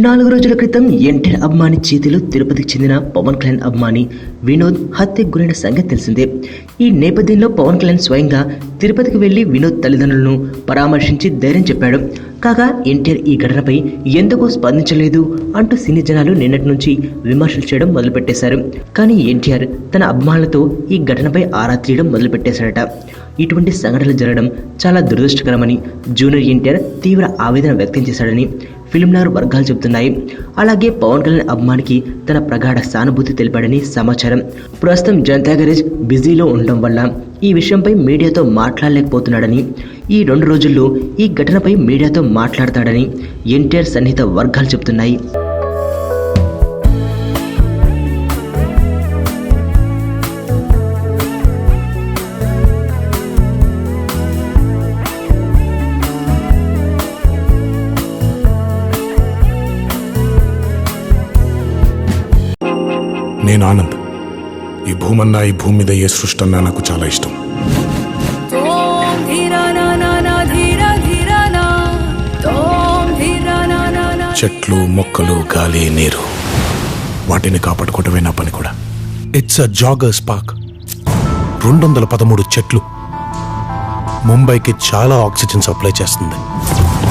4 రోజుల క్రితం ఎన్టీఆర్ అభిమాని చేతిలో తిరుపతికి చెందిన పవన్ కళ్యాణ్ అభిమాని వినోద్ హత్యకు గురైన సంగతి తెలిసిందే. ఈ నేపథ్యంలో పవన్ కళ్యాణ్ స్వయంగా తిరుపతికి వెళ్లి వినోద్ తల్లిదండ్రులను పరామర్శించి ధైర్యం చెప్పాడు. కాగా ఎన్టీఆర్ ఈ ఘటనపై ఎందుకు స్పందించలేదు అంటూ సినీ జనాలు నిన్నటి నుంచి విమర్శలు చేయడం మొదలుపెట్టేశారు. కానీ ఎన్టీఆర్ తన అభిమానులతో ఈ ఘటనపై ఆరా తీయడం మొదలుపెట్టేశారట. ఇటువంటి సంఘటనలు జరగడం చాలా దురదృష్టకరమని జూనియర్ ఎన్టీఆర్ తీవ్ర ఆవేదన వ్యక్తం చేశాడని ఫిల్మ్ నగర్ వర్గాలు చెబుతున్నాయి. అలాగే పవన్ కళ్యాణ్ అభిమానికి తన ప్రగాఢ సానుభూతి తెలిపాడని సమాచారం. ప్రస్తుతం జనతా గ్యారేజ్ బిజీలో ఉండడం వల్ల ఈ విషయంపై మీడియాతో మాట్లాడలేకపోతున్నాడని, ఈ 2 రోజుల్లో ఈ ఘటనపై మీడియాతో మాట్లాడతాడని ఎన్టీఆర్ సన్నిహిత వర్గాలు చెబుతున్నాయి. నేను ఆనంద్. ఈ భూమన్నా, ఈ భూమి మీద ఏ సృష్టి అన్నా నాకు చాలా ఇష్టం. చెట్లు, మొక్కలు, గాలి, నీరు, వాటిని కాపాడుకోవటమే నా పని కూడా. It's a joggers park. 213 చెట్లు ముంబైకి చాలా ఆక్సిజన్ సప్లై చేస్తుంది.